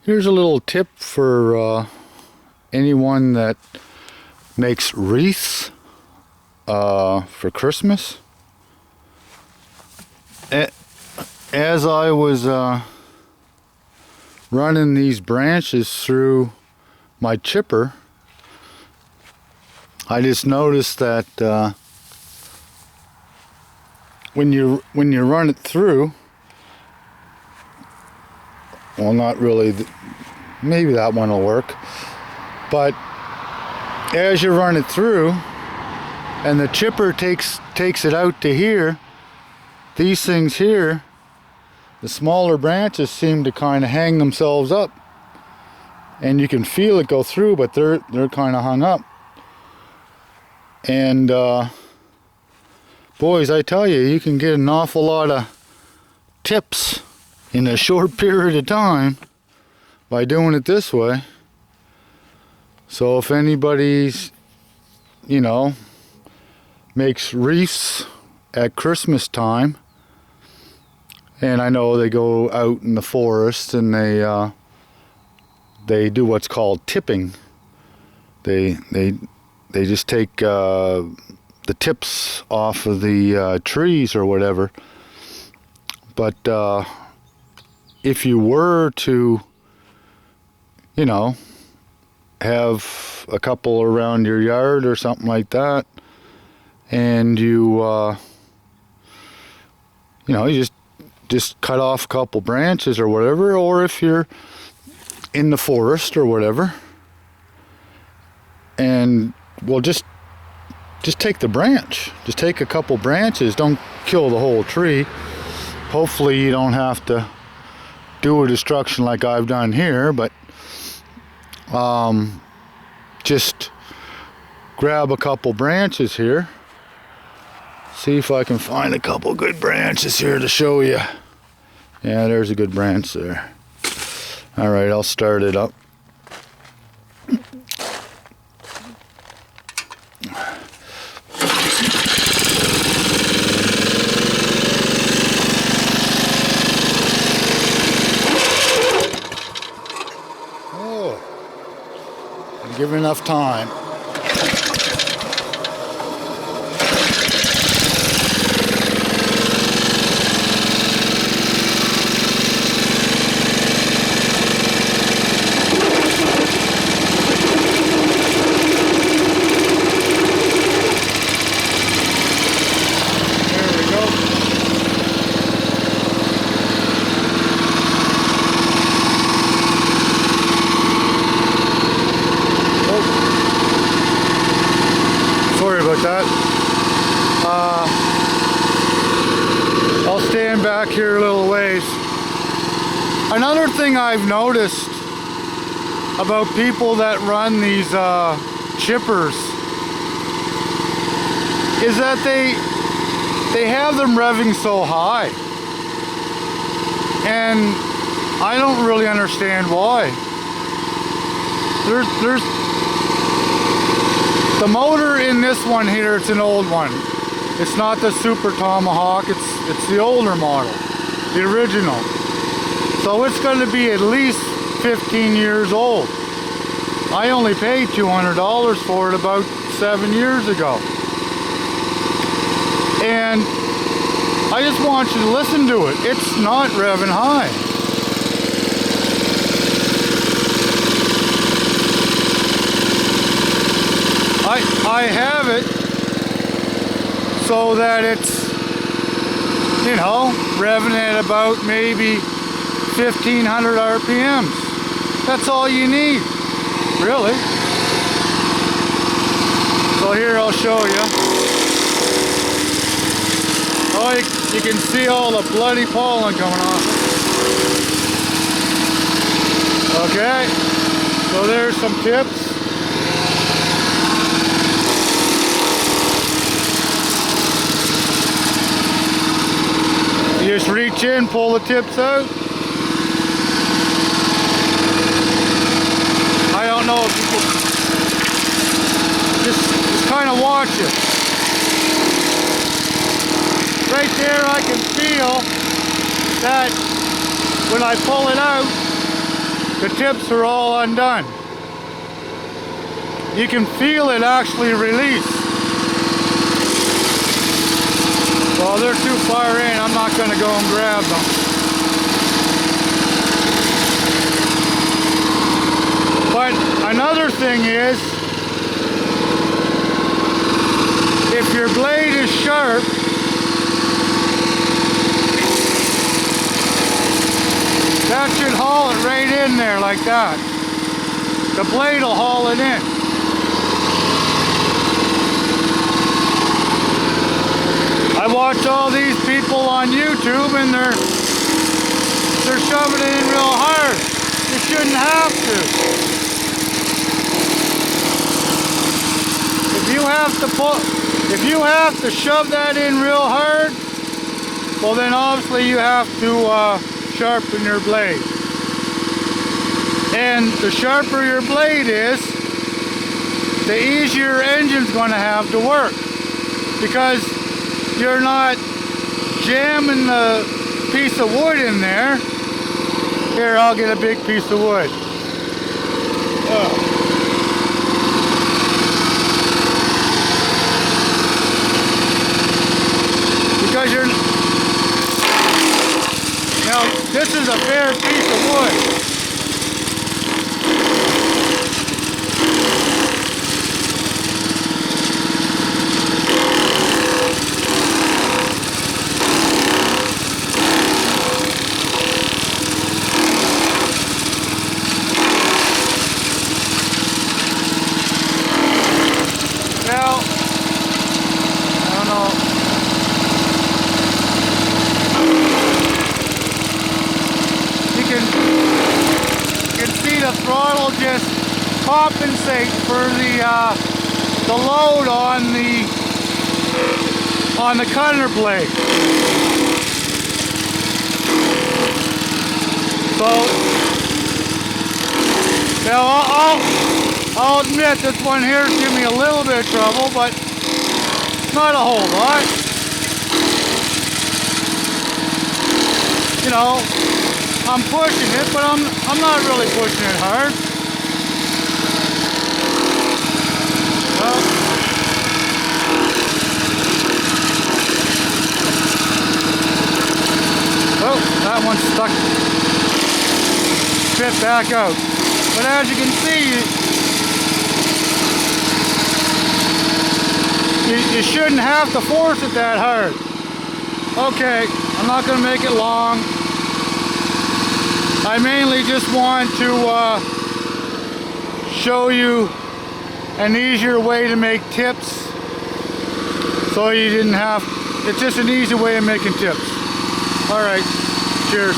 Here's a little tip for anyone that makes wreaths for Christmas. As I was running these branches through my chipper, I just noticed that when you run it through, well, not really, maybe that one will work, but as you run it through and the chipper takes it out to here, these things here, the smaller branches seem to kind of hang themselves up, and you can feel it go through, but they're kind of hung up. And boys, I tell you, you can get an awful lot of tips in a short period of time by doing it this way. So if anybody's, makes wreaths at Christmas time, and I know they go out in the forest and they do what's called tipping. They just take the tips off of the trees or whatever. But if you were to, have a couple around your yard or something like that, and you just cut off a couple branches or whatever, or if you're in the forest or whatever, and just take the branch. Just take a couple branches. Don't kill the whole tree. Hopefully you don't have to do a destruction like I've done here, but just grab a couple branches here. See if I can find a couple good branches here to show you. Yeah, there's a good branch there. All right, I'll start it up. Give it enough time. There we go. Sorry about that. I'll stand back here a little ways. Another thing I've noticed about people that run these chippers is that they have them revving so high, and I don't really understand why. There's the motor in this one here, it's an old one. It's not the Super Tomahawk, it's the older model, the original. So it's going to be at least 15 years old. I only paid $200 for it about 7 years ago. And I just want you to listen to it. It's not revving high. I have it so that it's, revving at about maybe 1500 RPMs. That's all you need, really. So here I'll show you. Oh, you can see all the bloody pollen coming off. Okay, so there's some tips. You just reach in, pull the tips out. I don't know if you can just kind of watch it. Right there I can feel that when I pull it out, the tips are all undone. You can feel it actually release. Well, they're too far in. I'm not going to go and grab them. But another thing is, if your blade is sharp, that should haul it right in there like that. The blade will haul it in. I watch all these people on YouTube and they're shoving it in real hard. You shouldn't have to. If you have to shove that in real hard, well then obviously you have to sharpen your blade. And the sharper your blade is, the easier your engine's going to have to work, because you're not jamming the piece of wood in there. Here, I'll get a big piece of wood. Because you're... Now, this is a fair piece of wood. Now, I don't know. You can see the throttle just compensate for the load on the cutter blade. So now I'll admit this one here is giving me a little bit of trouble, but not a whole lot. You know, I'm pushing it, but I'm not really pushing it hard. Well, oh, that one's stuck. Fit back out. But as you can see, you shouldn't have to force it that hard. Okay, I'm not going to make it long. I mainly just want to show you an easier way to make tips, so you didn't have, it's just an easy way of making tips. Alright, cheers.